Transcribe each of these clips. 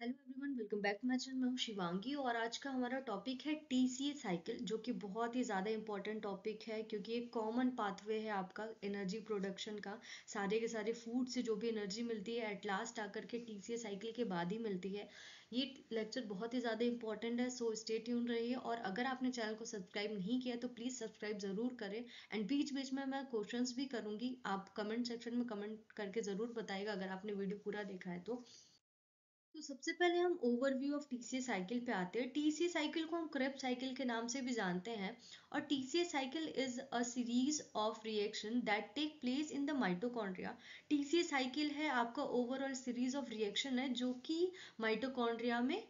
Hello everyone, welcome back to my channel. मैं हूँ शिवांगी और आज का हमारा टॉपिक है टीसीए साइकिल, जो कि बहुत ही ज़्यादा इंपॉर्टेंट टॉपिक है क्योंकि एक कॉमन पाथवे है आपका एनर्जी प्रोडक्शन का। सारे के सारे फूड से जो भी एनर्जी मिलती है एट लास्ट आकर के टीसीए साइकिल के बाद ही मिलती है। ये लेक्चर बहुत ही ज़्यादा इंपॉर्टेंट है, सो स्टे ट्यून रहिए। और अगर आपने चैनल को सब्सक्राइब नहीं किया तो प्लीज़ सब्सक्राइब ज़रूर करें। एंड बीच बीच में मैं क्वेश्चंस भी करूँगी, आप कमेंट सेक्शन में कमेंट करके ज़रूर बताइएगा अगर आपने वीडियो पूरा देखा है तो सबसे पहले हम ओवरव्यू ऑफ टीसीए साइकिल पे आते हैं। टीसीए साइकिल को हम क्रेब साइकिल के नाम से भी जानते हैं। और TCA cycle is a series of reaction that take place in the mitochondria. TCA cycle है आपका ओवरऑल सीरीज ऑफ रिएक्शन है जो कि माइटोकॉन्ड्रिया में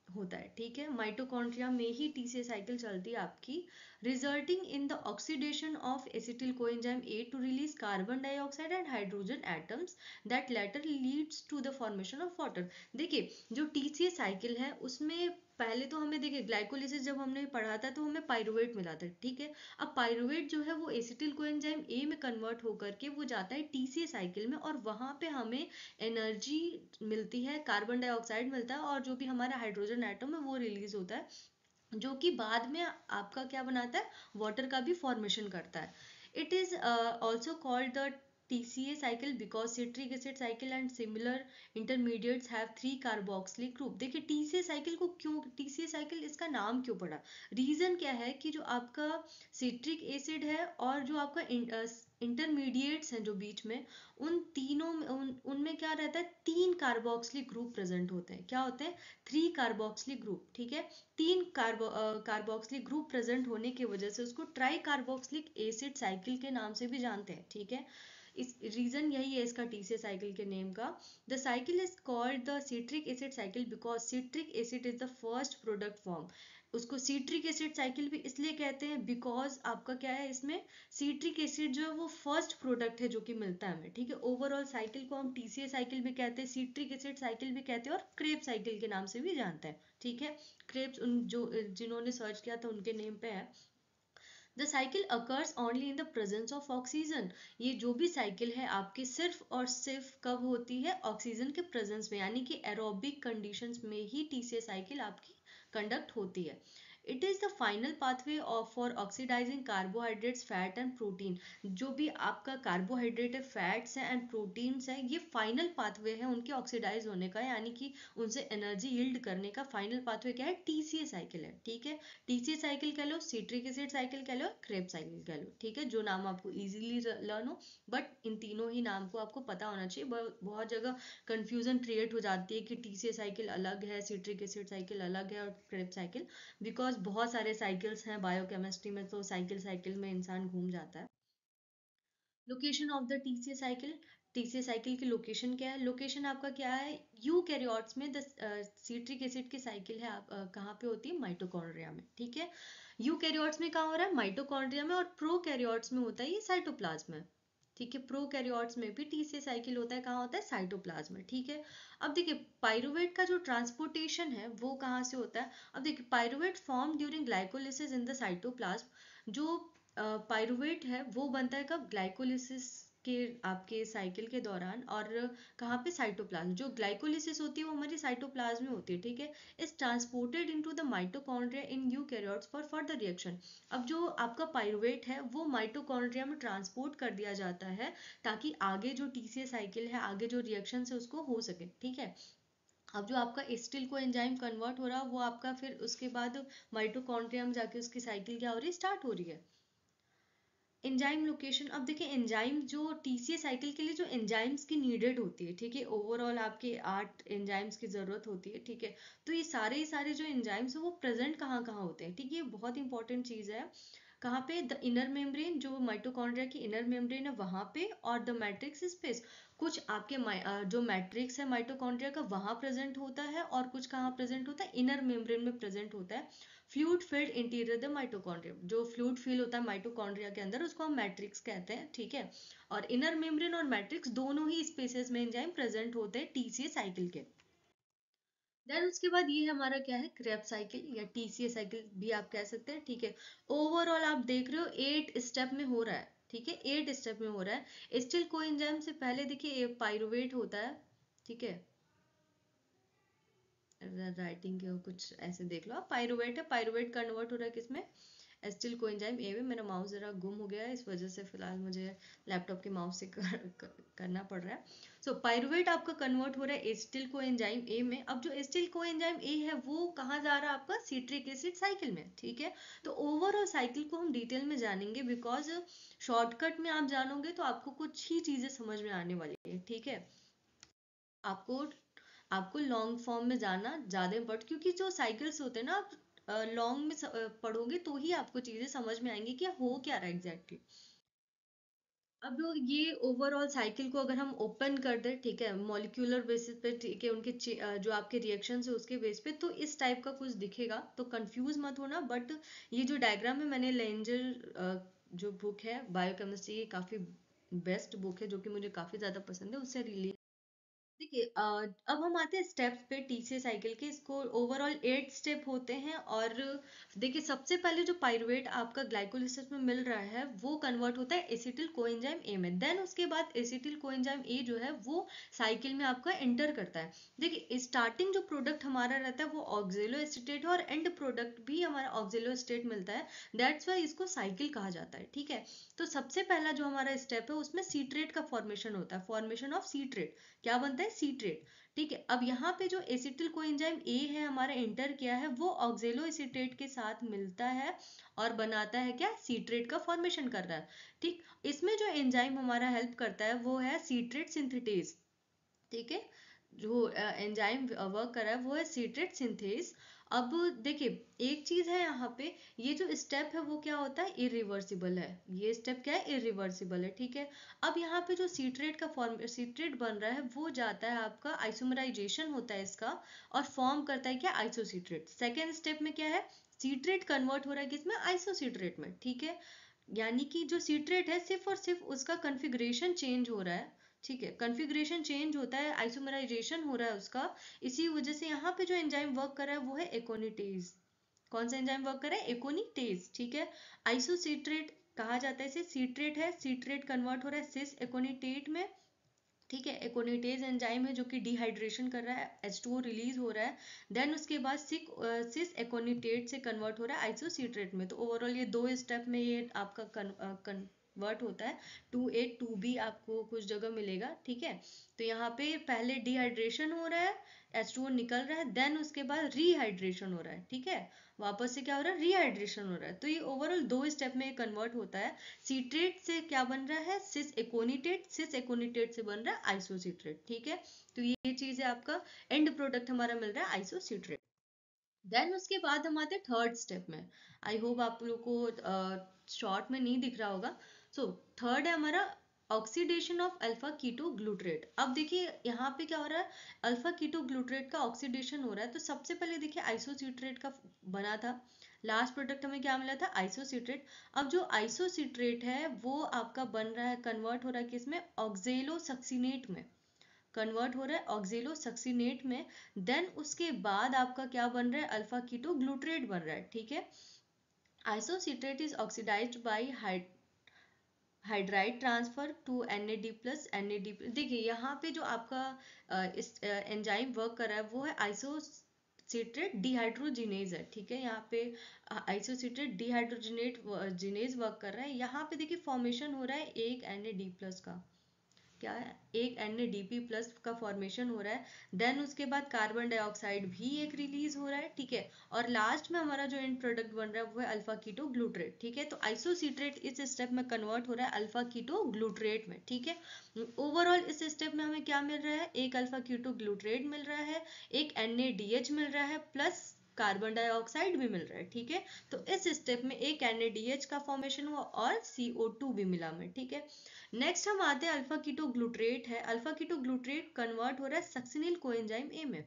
होता है। ठीक है, माइटोकॉन्ड्रिया में ही टीसीए साइकिल चलती है आपकी, resulting in the oxidation of acetyl coenzyme A to release carbon dioxide and hydrogen atoms that later leads to the formation of water. देखिए, जो टीसीए साइकिल है उसमें पहले तो हमें देखिए ग्लाइकोलिसिस जब हमने पढ़ा था तो हमें पाइरुवेट मिला था। ठीक है, अब पाइरुवेट जो है वो एसिटिल कोएंजाइम ए में कन्वर्ट होकर के वो जाता है टीसीए साइकिल में और वहां पे हमें एनर्जी मिलती है, कार्बन डाइऑक्साइड मिलता है और जो भी हमारा हाइड्रोजन एटम है वो रिलीज होता है, जो कि बाद में आपका क्या बनाता है, वाटर का भी फॉर्मेशन करता है। It is also called the TCA cycle because citric acid cycle and similar intermediates have 3 carboxylic group। देखिए TCA साइकिल को क्यों TCA साइकिल इसका नाम क्यों पड़ा, रीजन क्या है कि जो आपका सिट्रिक एसिड है और जो आपका इंटरमीडिएट्स हैं जो बीच में, उन तीनों में उनमें क्या रहता है, 3 कार्बोक्सिलिक ग्रुप प्रेजेंट होते हैं। क्या होते हैं? 3 कार्बोक्सिलिक ग्रुप। ठीक है, 3 कार्बोक्सिलिक ग्रुप प्रेजेंट होने की वजह से उसको ट्राई कार्बोक्सिलिक एसिड साइकिल के नाम से भी जानते हैं। ठीक है, इस रीजन यही है इसका टीसीए साइकिल के नेम का। The cycle is called the citric acid cycle because citric acid is the first product form. उसको सिट्रिक एसिड साइकिल भी इसलिए कहते हैं बिकॉज आपका क्या है, इसमें सिट्रिक एसिड जो है वो फर्स्ट प्रोडक्ट है जो कि मिलता है हमें। ठीक है, ओवरऑल साइकिल को हम टीसीए साइकिल भी कहते हैं, सिट्रिक एसिड साइकिल भी कहते हैं और क्रेब साइकिल के नाम से भी जानते हैं। ठीक है, क्रेब्स उन जो जिन्होंने सर्च किया था उनके नेम पे है। The cycle occurs only in the presence of oxygen. ये जो भी साइकिल है आपकी सिर्फ और सिर्फ कब होती है, ऑक्सीजन के प्रेजेंस में, यानी कि एरोबिक कंडीशंस में ही टीसीए साइकिल आपकी कंडक्ट होती है। It is the final pathway of for oxidising carbohydrates fat and protein. जो भी आपका कार्बोहाइड्रेट है, फैट्स है एंड प्रोटीन्स है, ये फाइनल पाथवे है उनके ऑक्सीडाइज होने का, यानी कि उनसे एनर्जी यील्ड करने का फाइनल पाथवे क्या है, टीसीए साइकिल है। ठीक है, टीसीए साइकिल कह लो, सिट्रिक एसिड साइकिल कह लो, क्रेब साइकिल कह लो। ठीक है, जो नाम आपको इजीली लर्न हो, बट इन तीनों ही नाम को आपको पता होना चाहिए। बहुत जगह कंफ्यूजन क्रिएट हो जाती है कि टीसीए साइकिल अलग है, सिट्रिक एसिड साइकिल अलग है और क्रेब साइकिल, बिकॉज बहुत सारे साइकिल्स हैं बायोकेमिस्ट्री में, तो साइकिल साइकिल में इंसान घूम जाता है। Location of the TCA cycle, TCA cycle की लोकेशन क्या है, लोकेशन आपका क्या है, यूकैरियोट्स में द सिट्रिक एसिड की साइकिल है आप कहाँ पे होती है, माइटोकॉन्ड्रिया में। ठीक है, यूकैरियोट्स में कहाँ हो रहा है, माइटोकॉन्ड्रिया में, और प्रोकैरियोट्स में होता है ये साइटोप्लाज्म में। ठीक है, प्रोकैरियोट्स में भी टीसीए साइकिल होता है, कहाँ होता है, साइटोप्लाज्म में। ठीक है, अब देखिए पाइरुवेट का जो ट्रांसपोर्टेशन है वो कहाँ से होता है। अब देखिए pyruvate form during glycolysis in the cytoplasm. जो पाइरुवेट है वो बनता है कब, ग्लाइकोलिसिस के आपके साइकिल के दौरान। और कहाँ पे, साइटोप्लाज्म। जो ग्लाइकोलिसिस होती है वो हमारी साइटोप्लाज्म में होती है। ठीक है, is transported into the mitochondria in eukaryotes for further reaction. अब जो आपका पाइरुवेट है वो माइटोकॉन्ड्रिया में ट्रांसपोर्ट कर दिया जाता है ताकि आगे जो टीसीए साइकिल है, आगे जो रिएक्शन है उसको हो सके। ठीक है, अब जो आपका एसिटिल को एंजाइम कन्वर्ट हो रहा है वो आपका फिर उसके बाद माइटोकॉन्ड्रिया में जाके उसकी साइकिल क्या हो रही है, स्टार्ट हो रही है। एंजाइम लोकेशन, अब देखिए एंजाइम जो टीसीए साइकिल के लिए जो एंजाइम्स की नीडेड होती है, ठीक है, ओवरऑल आपके 8 एंजाइम्स की जरूरत होती है। ठीक है, तो ये सारे जो एंजाइम्स है वो प्रेजेंट कहाँ कहाँ होते हैं। ठीक है, ये बहुत इंपॉर्टेंट चीज है। कहाँ पे, द इनर मेम्ब्रेन, जो माइटोकॉन्ड्रिया की इनर मेम्ब्रेन है वहां पे, और द मैट्रिक्स स्पेस। कुछ आपके जो मैट्रिक्स है माइटोकॉन्ड्रिया का वहां प्रेजेंट होता है और कुछ कहाँ प्रेजेंट होता है, इनर मेम्ब्रेन में प्रेजेंट होता है। Fluid filled interior the mitochondria, जो फ्लूइड फील होता है माइटोकॉन्ड्रिया के अंदर उसको हम मैट्रिक्स कहते हैं। ठीक है, और इनर मेम्ब्रेन और मैट्रिक्स दोनों ही स्पेसेस में एंजाइम प्रेजेंट होते हैं टीसीए साइकिल के। देन उसके बाद ये हमारा क्या है, क्रेब साइकिल या टीसीए साइकिल भी आप कह सकते हैं। ठीक है, ओवरऑल आप देख रहे हो 8 स्टेप में हो रहा है। ठीक है, 8 स्टेप में हो रहा है। स्टिल कोएंजाइम से पहले देखिए पाइरुवेट होता है। ठीक है, राइटिंग कुछ ऐसे देख लो आप। पायरुवेट है, पायरुवेट कन्वर्ट हो रहा है किसमें, एसिटिल कोएंजाइम ए में। मेरा माउस जरा गुम हो गया है, इस वजह से फिलहाल मुझे लैपटॉप के माउस से करना पड़ रहा है। सो पायरुवेट आपका कन्वर्ट हो रहा है एसिटिल कोएंजाइम ए में। अब जो एसिटिल कोएंजाइम ए है वो कहाँ जा रहा है आपका, सिट्रिक एसिड साइकिल में, ठीक है। तो ओवरऑल साइकिल को हम डिटेल में जानेंगे, बिकॉज शॉर्टकट में आप जानोगे तो आपको कुछ ही चीजें समझ में आने वाली है, ठीक है। आपको आपको लॉन्ग फॉर्म में जाना ज्यादा इम्पोर्टेंट, क्योंकि जो साइकिल्स होते हैं ना, आप लॉन्ग में पढ़ोगे तो ही आपको चीजें समझ में आएंगी कि हो क्या रहा है एग्जैक्टली। अब ये ओवरऑल साइकिल को अगर हम ओपन कर दें, ठीक है, मॉलिक्यूलर बेसिस पे, ठीक है, उनके जो आपके रिएक्शन है उसके बेस पे, तो इस टाइप का कुछ दिखेगा, तो कंफ्यूज मत होना। बट ये जो डायग्राम है, मैंने लेंजर जो बुक है बायोकेमिस्ट्री की, काफी बेस्ट बुक है जो कि मुझे काफी ज्यादा पसंद है, उससे रिलेटेड। देखिए अब हम आते हैं स्टेप्स पे टीसीए साइकिल के। इसको ओवरऑल 8 स्टेप होते हैं। और देखिए सबसे पहले जो पाइरुवेट आपका ग्लाइकोलिसिस में मिल रहा है वो कन्वर्ट होता है एसिटिल कोएंजाइम ए में। देन उसके बाद एसिटिल कोएंजाइम ए जो है वो साइकिल में आपका एंटर करता है। देखिए स्टार्टिंग जो प्रोडक्ट हमारा रहता है वो ऑक्जेलो एसिटेट है, और एंड प्रोडक्ट भी हमारा ऑक्जेलो एसिटेट मिलता है। दैट्स वाई इसको साइकिल कहा जाता है, ठीक है। तो सबसे पहला जो हमारा स्टेप है उसमें सीट्रेट का फॉर्मेशन होता है, फॉर्मेशन ऑफ सीट्रेट। क्या बनता है, सीट्रेट, ठीक है। अब यहाँ पे जो एसिटिल कोएंजाइम ए है हमारा एंटर किया है, वो ऑक्जेलो एसिटेट के साथ मिलता है और बनाता है क्या, सीट्रेट का फॉर्मेशन कर रहा है, ठीक। इसमें जो एंजाइम हमारा हेल्प करता है वो है सीट्रेट सिंथेटेज, ठीक है। जो एंजाइम वर्क कर रहा है वो है सीट्रेट सिंथेज। अब देखिए एक चीज है यहाँ पे, ये जो स्टेप है वो क्या होता है, इरिवर्सिबल है। ये स्टेप क्या है, इरिवर्सिबल है, ठीक है। अब यहाँ पे जो सीट्रेट का फॉर्म सीट्रेट बन रहा है वो जाता है आपका, आइसोमराइजेशन होता है इसका, और फॉर्म करता है क्या, आइसोसीट्रेट। सेकेंड स्टेप में क्या है, सीट्रेट कन्वर्ट हो रहा है किसमें, आइसोसीट्रेट में, ठीक है। यानी कि जो सीट्रेट है सिर्फ और सिर्फ उसका कन्फिग्रेशन चेंज हो रहा है, ठीक है, कॉन्फ़िगरेशन चेंज होता है, आइसोमराइजेशन हो रहा है उसका। इसी वजह से यहाँ पे जो एंजाइम वर्क कर रहा है वो है एकोनिटेज। कौन सा एंजाइम वर्क कर रहा है, एकोनिटेज, ठीक है। आइसोसीट्रेट कहा जाता है इसे, सीट्रेट है, सीट्रेट कन्वर्ट हो रहा है सिस एकोनिटेट में, ठीक है। एकोनिटेज एंजाइम है जो कि डिहाइड्रेशन कर रहा है, H2O रिलीज हो रहा है। देन उसके बाद सिस एकोनिटेट से कन्वर्ट हो रहा है आइसोसीट्रेट में। तो ओवरऑल ये दो स्टेप में ये आपका कन्वर्ट होता है। 2A 2B आपको कुछ जगह मिलेगा, ठीक है। तो यहाँ पे पहले डिहाइड्रेशन हो रहा है, H2O निकल रहा है, देन उसके बाद रीहाइड्रेशन हो रहा है, ठीक है। वापस से क्या हो रहा है, रीहाइड्रेशन हो रहा है। तो ये ओवरऑल दो स्टेप में कन्वर्ट होता है। सीट्रेट से क्या बन रहा है, सिस एकोनिटेट, सिस एकोनिटेट से बन रहा है आइसोसीट्रेट, ठीक है। तो ये चीज है आपका, एंड प्रोडक्ट हमारा मिल रहा है आइसोसीट्रेट। देन उसके बाद हम आते हैं थर्ड स्टेप में। आई होप आप लोग को शॉर्ट में नहीं दिख रहा होगा। सो थर्ड है हमारा ऑक्सीडेशन ऑफ अल्फा कीटो ग्लूट्रेट। अब देखिए यहाँ पे क्या हो रहा है, अल्फा कीटो ग्लूट्रेट का ऑक्सीडेशन हो रहा है। तो सबसे पहले देखिए आइसोसीट्रेट का बना था, लास्ट प्रोडक्ट हमें क्या मिला था, आइसोसीट्रेट। अब जो आइसोसीट्रेट है वो आपका बन रहा है, कन्वर्ट हो रहा है किसमें, ऑक्जेलो सक्सीनेट में, कन्वर्ट हो रहा है ऑक्जेलो सक्सीनेट में। देन उसके बाद आपका क्या बन रहा है, अल्फा कीटो ग्लूट्रेट बन रहा है, ठीक है। Isocitrate is oxidised by hydride transfer to NAD plus NAD। देखिए यहाँ पे जो आपका इस एंजाइम वर्क कर रहा है वो है आइसोसिट्रेट डिहाइड्रोजिनेज है, ठीक है। यहाँ पे आइसोसिट्रेट डिहाइड्रोजिनेट जिनेज वर्क कर रहा है। यहाँ पे देखिए फॉर्मेशन हो रहा है एक NAD प्लस का, क्या है, एक NADP प्लस का फॉर्मेशन हो रहा है। देन उसके बाद कार्बन डाइऑक्साइड भी एक रिलीज हो रहा है, ठीक है। और लास्ट में हमारा जो एंड प्रोडक्ट बन रहा है वो है अल्फा कीटो ग्लूट्रेट, ठीक है। तो आइसोसीट्रेट इस स्टेप में कन्वर्ट हो रहा है अल्फा कीटो ग्लूट्रेट में, ठीक है। ओवरऑल इस स्टेप में हमें क्या मिल रहा है, एक अल्फा कीटो ग्लूट्रेट मिल रहा है, एक NADH मिल रहा है, प्लस कार्बन डाइऑक्साइड भी मिल रहा है, ठीक है। तो इस स्टेप में एक NADH का फॉर्मेशन हुआ और CO2 भी मिला हमें, ठीक है। नेक्स्ट हम आते हैं अल्फा कीटो ग्लूट्रेट है। अल्फा कीटो ग्लूट्रेट कन्वर्ट हो रहा है सक्सिनिल कोएंजाइम ए में।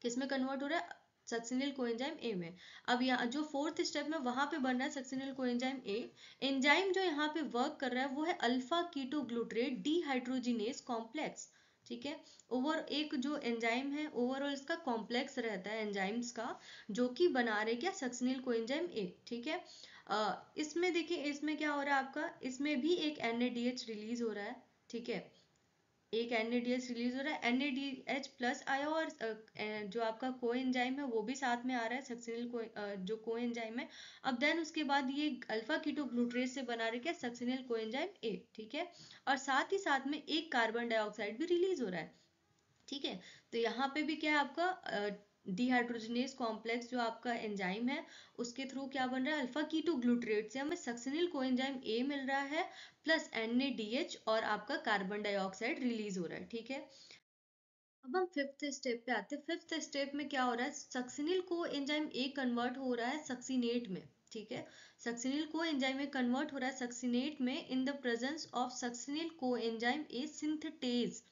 किसमें कन्वर्ट हो रहा है, सक्सिनिल कोएंजाइम ए में। अब यहाँ जो फोर्थ स्टेप में वहां पे बन रहा है सक्सिनिल कोएंजाइम ए। एंजाइम जो यहाँ पे वर्क कर रहा है वो है अल्फा कीटो ग्लूट्रेट डिहाइड्रोजिनेज कॉम्प्लेक्स, ठीक है। ओवर एक जो एंजाइम है ओवरऑल इसका कॉम्प्लेक्स रहता है एंजाइम्स का, जो कि बना रहे क्या, सक्सिनिल कोएंजाइम ए, ठीक है। इसमें देखिए इसमें क्या हो रहा है आपका, इसमें भी एक NADH रिलीज हो रहा है, ठीक है। एक NADH रिलीज हो रहा है, NADH प्लस आया और जो आपका को एंजाइम है वो भी साथ में आ रहा है, सक्सिनिल को जो को एंजाइम है। अब देन उसके बाद ये अल्फा कीटो ग्लूट्रेट से बना रहे क्या, सक्सिनिल को एंजाइम ए, ठीक है। और साथ ही साथ में एक कार्बन डाइऑक्साइड भी रिलीज हो रहा है, ठीक है। तो यहाँ पे भी क्या है आपका डिहाइड्रोजनेस कॉम्प्लेक्स जो आपका एंजाइम है उसके थ्रू क्या बन रहा है, अल्फा कीटो ग्लूट्रेट से हमें सक्सिनिल कोएंजाइम ए मिल रहा है प्लस NADH और आपका कार्बन डाइऑक्साइड रिलीज हो रहा है, ठीक है। अब हम फिफ्थ स्टेप पे आते हैं। फिफ्थ स्टेप में क्या हो रहा है, सक्सिनिल को एंजाइम ए कन्वर्ट हो रहा है सक्सिनेट में, ठीक है। सक्सिनिल को एंजाइम में कन्वर्ट हो रहा है सक्सिनेट में in the presence of succinyl coenzyme A synthetase.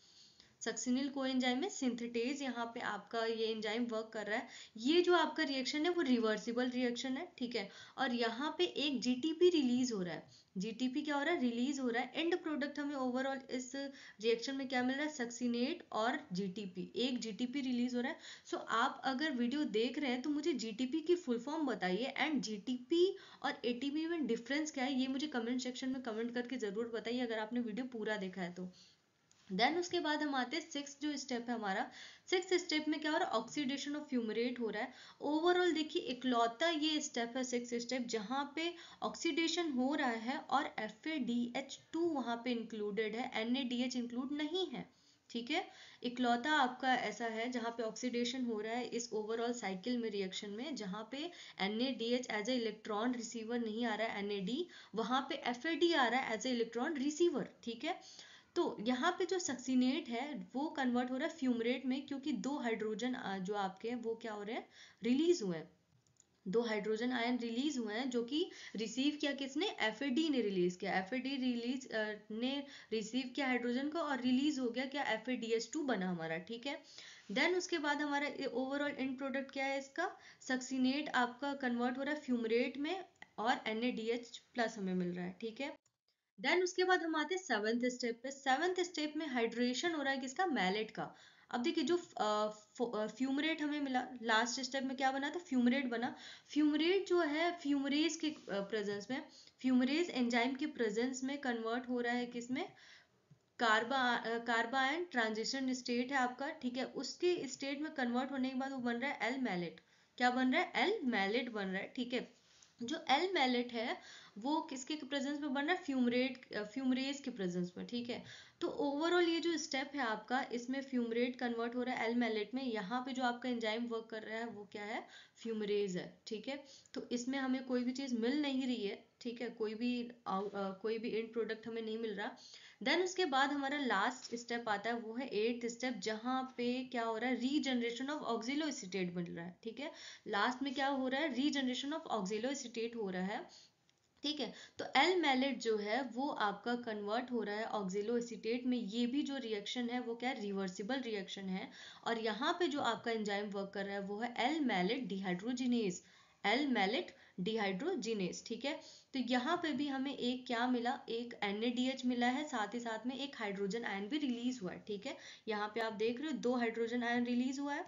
Succinyl coenzyme में सिंथेटेज यहाँ पे आपका ये एंजाइम वर्क कर रहा है। ये जो आपका रिएक्शन है वो रिवर्सिबल रिएक्शन है, ठीक है। और यहाँ पे एक जीटीपी रिलीज हो रहा है। जीटीपी क्या हो रहा है, रिलीज हो रहा है। एंड प्रोडक्ट हमें ओवरऑल इस रिएक्शन में क्या मिल रहा है, सक्सिनेट और जीटीपी, एक जीटीपी रिलीज हो रहा है। सो आप अगर वीडियो देख रहे हैं तो मुझे जीटीपी की फुल फॉर्म बताइए एंड जीटीपी और एटीपी में डिफरेंस क्या है, ये मुझे कमेंट सेक्शन में कमेंट करके जरूर बताइए अगर आपने वीडियो पूरा देखा है तो। देन उसके बाद हम आते हैं सिक्स जो स्टेप है हमारा। सिक्स स्टेप में क्या हो रहा है, ऑक्सीडेशन ऑफ फ्यूमरेट हो रहा है। ओवरऑल देखिए इकलौता ये स्टेप है सिक्स स्टेप जहाँ पे ऑक्सीडेशन हो रहा है और FADH2 वहाँ पे इंक्लूडेड है, NADH इंक्लूड नहीं है, ठीक है। इकलौता आपका ऐसा है जहाँ पे ऑक्सीडेशन हो रहा है इस ओवरऑल साइकिल में रिएक्शन में, जहाँ पे NADH as a electron receiver नहीं आ रहा है, NAD वहाँ पे FAD आ रहा है एज ए इलेक्ट्रॉन रिसीवर, ठीक है। तो यहाँ पे जो सक्सीनेट है वो कन्वर्ट हो रहा है फ्यूमरेट में, क्योंकि दो हाइड्रोजन जो आपके हैं वो क्या हो रहे हैं, रिलीज हुए हैं। दो हाइड्रोजन आयन रिलीज हुए हैं जो कि रिसीव किया किसने, FAD ने रिलीज किया। FAD रिलीज ने रिसीव किया हाइड्रोजन को और रिलीज हो गया क्या, FADH2 बना हमारा, ठीक है। देन उसके बाद हमारा ओवरऑल एंड प्रोडक्ट क्या है इसका, सक्सीनेट आपका कन्वर्ट हो रहा है फ्यूमरेट में और NADH प्लस हमें मिल रहा है, ठीक है। देन उसके बाद हम आते हैं सेवंथ स्टेप पे। सेवंथ स्टेप में हाइड्रेशन हो रहा है किसका, मैलेट का। अब देखिए जो फ्यूमरेट हमें मिला, लास्ट स्टेप में क्या बना था, फ्यूमरेट बना। फ्यूमरेट जो है फ्यूमरेज के प्रेजेंस में, फ्यूमरेज एंजाइम के प्रेजेंस में कन्वर्ट हो रहा है किसमें, कार्बायन ट्रांजिशन स्टेट है आपका, ठीक है। उसके स्टेट में कन्वर्ट होने के बाद वो बन रहा है एल मैलेट। क्या बन रहा है, एल मैलेट बन रहा है, ठीक है। जो एल मैलेट है वो किसके प्रेजेंस में बन रहा है, फ्यूमरेज के प्रेजेंस में, ठीक है। तो ओवरऑल ये जो स्टेप है आपका, इसमें फ्यूमरेट कन्वर्ट हो रहा है एल मैलेट में। यहाँ पे जो आपका एंजाइम वर्क कर रहा है वो क्या है, फ्यूमरेज है, ठीक है। तो इसमें हमें कोई भी चीज मिल नहीं रही है, ठीक है, कोई भी एंड प्रोडक्ट हमें नहीं मिल रहा। देन उसके बाद हमारा लास्ट स्टेप आता है, वो है एट्थ स्टेप, जहाँ पे क्या हो रहा है, रीजनरेशन ऑफ ऑक्सिलो एसीटेट मिल रहा है, ठीक है। लास्ट में क्या हो रहा है, रीजनरेशन ऑफ ऑक्सिलो एसीटेट हो रहा है, ठीक है। तो एल मैलेट जो है वो आपका कन्वर्ट हो रहा है ऑक्सिलो एसीटेट में। ये भी जो रिएक्शन है वो क्या है, रिवर्सिबल रिएक्शन है। और यहाँ पे जो आपका एंजाइम वर्क कर रहा है वो है L malate dehydrogenase, L malate dehydrogenase, ठीक है। तो यहाँ पे भी हमें एक क्या मिला, एक NADH मिला है, साथ ही साथ में एक हाइड्रोजन आयन भी रिलीज हुआ है, ठीक है। यहाँ पे आप देख रहे हो दो हाइड्रोजन आयन रिलीज हुआ है,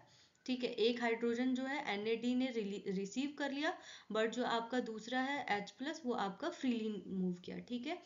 ठीक है। एक हाइड्रोजन जो है NAD ने रिसीव कर लिया, बट जो आपका दूसरा है H+ वो आपका फ्रीली मूव किया, ठीक है।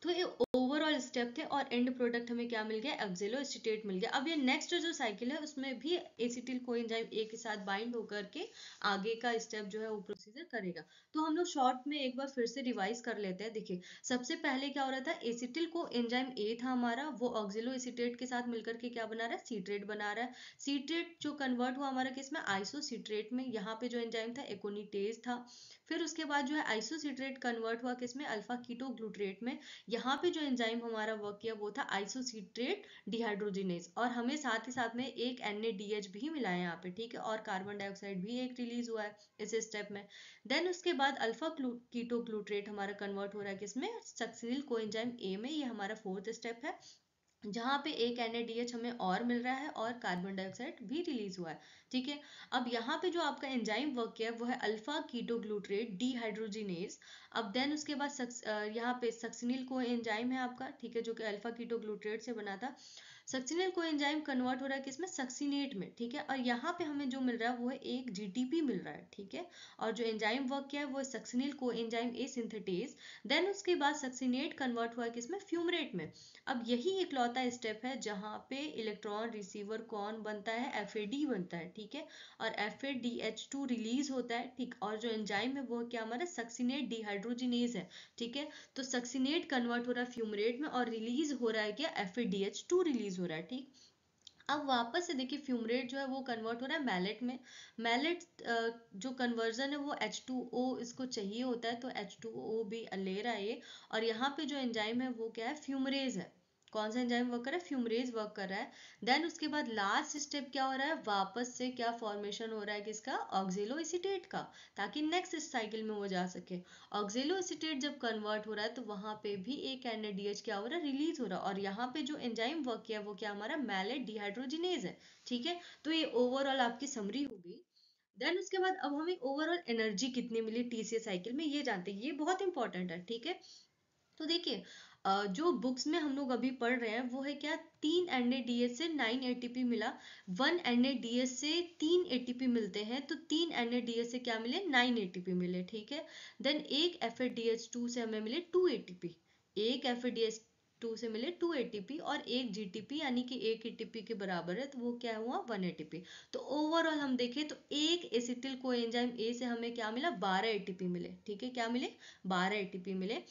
तो ये ओवरऑल स्टेप थे और एंड प्रोडक्ट हमें क्या मिल गया, ऑक्सिलो एसीटेट मिल गया। अब ये नेक्स्ट जो साइकिल है उसमें भी एसिटिल कोएंजाइम ए के साथ बाइंड होकर के आगे का स्टेप जो है वो प्रोसीजर करेगा। तो हम लोग शॉर्ट में एक बार फिर से रिवाइज कर लेते हैं। देखिए सबसे पहले क्या हो रहा था, एसिटिल को एंजाइम ए था हमारा, वो ऑक्सिलो एसीटेट के साथ मिलकर के क्या बना रहा है, सीट्रेट बना रहा है। सीट्रेट जो कन्वर्ट हुआ हमारा किसमें, आइसोसीट्रेट में। यहाँ पे जो एंजाइम था एकोनिटेज था। फिर उसके बाद जो है आइसोसीट्रेट कन्वर्ट हुआ किसमें, अल्फा कीटो ग्लूट्रेट में। यहाँ पे जो एंजाइम हमारा वर्क किया वो था आइसोसीट्रेट डिहाइड्रोजिनेज, और हमें साथ ही साथ में एक NADH भी मिला है यहाँ पे, ठीक है। और कार्बन डाइऑक्साइड भी एक रिलीज हुआ है इस स्टेप में। देन उसके बाद अल्फा कीटो ग्लूट्रेट हमारा कन्वर्ट हो रहा है किसमें, सक्सिनिल कोएंजाइम ए में। ये हमारा फोर्थ स्टेप है, जहाँ पे एक NADH हमें और मिल रहा है और कार्बन डाइऑक्साइड भी रिलीज हुआ है, ठीक है। अब यहाँ पे जो आपका एंजाइम वर्क किया है वो है अल्फा कीटो ग्लूट्रेट डिहाइड्रोजिनेज। अब देन उसके बाद यहाँ पे सक्सिनिल को एंजाइम है आपका, ठीक है, जो कि अल्फा कीटो ग्लूट्रेट से बना था। सक्सिनल कोएंजाइम कन्वर्ट हो रहा है किसमें, सक्सिनेट में, ठीक है। और यहाँ पे हमें जो मिल रहा है वो है एक जीटीपी मिल रहा है, ठीक है। और जो एंजाइम वर्क किया है वो succinyl coenzyme A synthetase. Then उसके बाद सक्सिनेट कन्वर्ट हुआ है किसमें, फ्यूमरेट में। अब यही इकलौता स्टेप है जहाँ पे इलेक्ट्रॉन रिसीवर कौन बनता है, एफ बनता है, ठीक है। और FADH2 रिलीज होता है, ठीक। और जो एंजाइम है वो क्या हमारा सक्सिनेट डिहाइड्रोजिनेज है, ठीक है। तो सक्सिनेट कन्वर्ट हो रहा है फ्यूमरेट में और रिलीज हो रहा है क्या, FADH2 रिलीज हो रहा है, ठीक। अब वापस से देखिए फ्यूमरेट जो है वो कन्वर्ट हो रहा है मैलेट में। मैलेट जो कन्वर्जन है वो H2O इसको चाहिए होता है, तो H2O भी ले रहा है ये। और यहाँ पे जो एंजाइम है वो क्या है, फ्यूमरेज है। कौन सा एंजाइम वर्क कर रहा है, फ्यूमरेज वर्क कर रहा है। देन उसके बाद लास्ट स्टेप क्या हो रहा है, वापस से क्या फॉर्मेशन हो रहा है किसका, ऑक्जेलो एसीटेट का, ताकि नेक्स्ट साइकिल में वो जा सके। ऑक्जेलो एसीटेट जब कन्वर्ट हो रहा है तो वहां पे भी एक NADH क्या हो रहा है, रिलीज हो रहा है। और यहाँ पे जो एंजाइम वर्क किया है वो क्या हमारा मैलेट डिहाइड्रोजिनेज है, ठीक है। तो ये ओवरऑल आपकी समरी होगी। देन उसके बाद अब हमें ओवरऑल एनर्जी कितनी मिली TCA साइकिल में ये जानते हैं, ये बहुत इंपॉर्टेंट है, ठीक है। तो देखिए जो बुक्स में हम लोग अभी पढ़ रहे हैं वो है क्या, 3 NADH से 9 ATP मिला। 1 NADH से 3 ATP मिलते हैं, तो 3 NADH से क्या मिले, 9 ATP मिले, ठीक है। देन एक FADH2 से हमें मिले 2 ATP। एक FADH2 से मिले 2 ATP और एक GTP यानी कि 1 ATP के बराबर है, तो वो क्या हुआ, 1 ATP। तो ओवरऑल हम देखें तो एक एसिटिल कोएंजाइम ए से हमें क्या मिला, 12 ATP मिले, ठीक है। क्या मिले, 12 ATP मिले।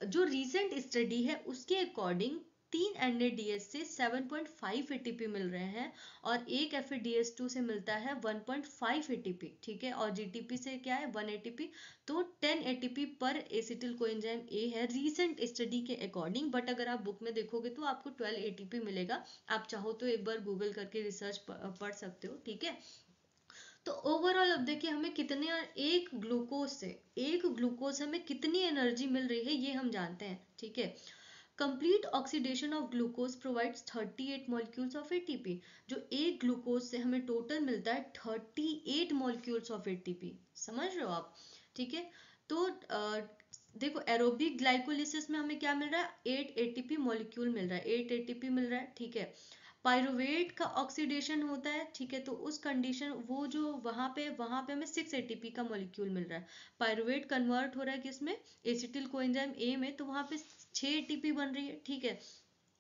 जो रीसेंट स्टडी है उसके अकॉर्डिंग 3 NADH से 7.5 ATP मिल रहे हैं और एक FADH2 से मिलता है 1.5 ATP, ठीक है। और GTP से क्या है, 1 ATP। तो 10 ATP पर एसिटिल कोएंजाइम ए है रीसेंट स्टडी के अकॉर्डिंग। बट अगर आप बुक में देखोगे तो आपको 12 ATP मिलेगा। आप चाहो तो एक बार गूगल करके रिसर्च पढ़ सकते हो, ठीक है। तो ओवरऑल अब देखिए हमें कितने, एक ग्लूकोज हमें कितनी एनर्जी मिल रही है ये हम जानते हैं, ठीक है। Complete oxidation of glucose provides 38 molecules of ATP. जो एक ग्लूकोज से हमें टोटल मिलता है 38 मॉलिक्यूल्स ऑफ एटीपी, समझ रहे हो आप, ठीक है। तो देखो एरोबिक ग्लाइकोलिसिस में हमें क्या मिल रहा है, 8 ATP मॉलिक्यूल मिल रहा है, 8 ATP मिल रहा है, ठीक है। पायरुवेट का ऑक्सीडेशन होता है, ठीक है। तो उस कंडीशन वो जो वहां पे हमें 6 ATP का मॉलिक्यूल मिल रहा है। पायरुवेट कन्वर्ट हो रहा है किसमें, एसिटिल कोएंजाइम ए में, तो वहां पे 6 ATP बन रही है, ठीक है।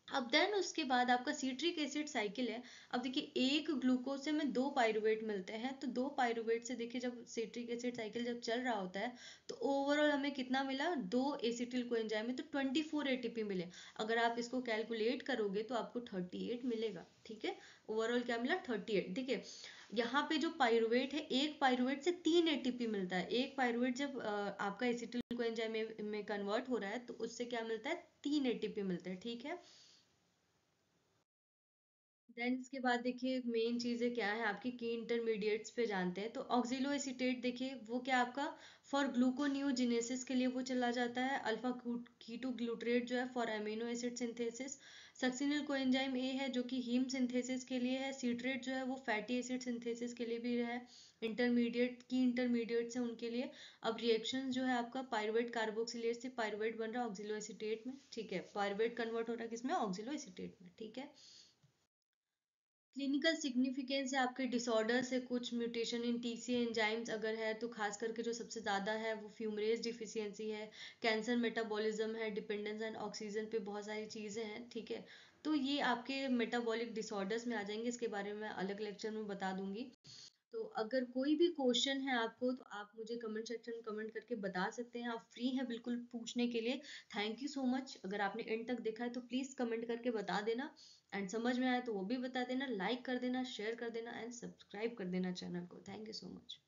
अब देन उसके बाद आपका सीट्रिक एसिड साइकिल है। अब देखिए एक ग्लूकोज से हमें 2 पायरुवेट मिलते हैं, तो 2 पायरुवेट से देखिए जब सीट्रिक एसिड साइकिल जब चल रहा होता है तो ओवरऑल हमें कितना मिला, 2 एसिटिल कोएंजाइम में तो 24 ATP मिले। अगर आप इसको कैलकुलेट करोगे तो आपको 38 मिलेगा, ठीक है। ओवरऑल क्या मिला, 38। देखिए यहाँ पे जो पायरुवेट है, एक पायरुवेट से 3 ATP मिलता है। एक पायरुवेट जब आपका एसिटिल कोएंजाइम में कन्वर्ट हो रहा है तो उससे क्या मिलता है, 3 ATP मिलता है, ठीक है। देन इसके बाद देखिए मेन चीजें क्या है आपकी की इंटरमीडिएट्स पे जानते हैं। तो ऑक्सिलो एसीटेट देखिए वो क्या आपका फॉर ग्लूकोनियोजिनेसिस के लिए वो चला जाता है। अल्फा कीटो ग्लूटरेट जो है for amino acid synthesis. Succinyl coenzyme ए है जो कि हीम सिंथेसिस के लिए है। सीट्रेट जो है वो फैटी एसिड सिंथेसिस के लिए भी है। इंटरमीडिएट की इंटरमीडिएट्स है उनके लिए। अब रिएक्शन जो है आपका पायरुवेट कार्बोक्सिलेट से पायरुवेट बन रहा है ऑक्सिलो एसीटेट में, ठीक है। पायरुवेट कन्वर्ट हो रहा है किसमें, ऑक्सिलो एसीटेट में, ठीक है। क्लिनिकल सिग्निफिकेंस है आपके डिसऑर्डर से कुछ म्यूटेशन इन TCA एंजाइम्स अगर है तो खास करके जो सबसे ज़्यादा है वो फ्यूमरेज डिफिशियंसी है। कैंसर मेटाबॉलिज्म है, डिपेंडेंस ऑन ऑक्सीजन पे बहुत सारी चीज़ें हैं, ठीक है। तो ये आपके मेटाबॉलिक डिसऑर्डर्स में आ जाएंगे, इसके बारे में अलग लेक्चर में बता दूंगी। तो अगर कोई भी क्वेश्चन है आपको तो आप मुझे कमेंट सेक्शन में कमेंट करके बता सकते हैं, आप फ्री हैं बिल्कुल पूछने के लिए। Thank you so much. अगर आपने एंड तक देखा है तो प्लीज़ कमेंट करके बता देना। एंड समझ में आया तो वो भी बता देना, लाइक कर देना, शेयर कर देना एंड सब्सक्राइब कर देना चैनल को। Thank you so much.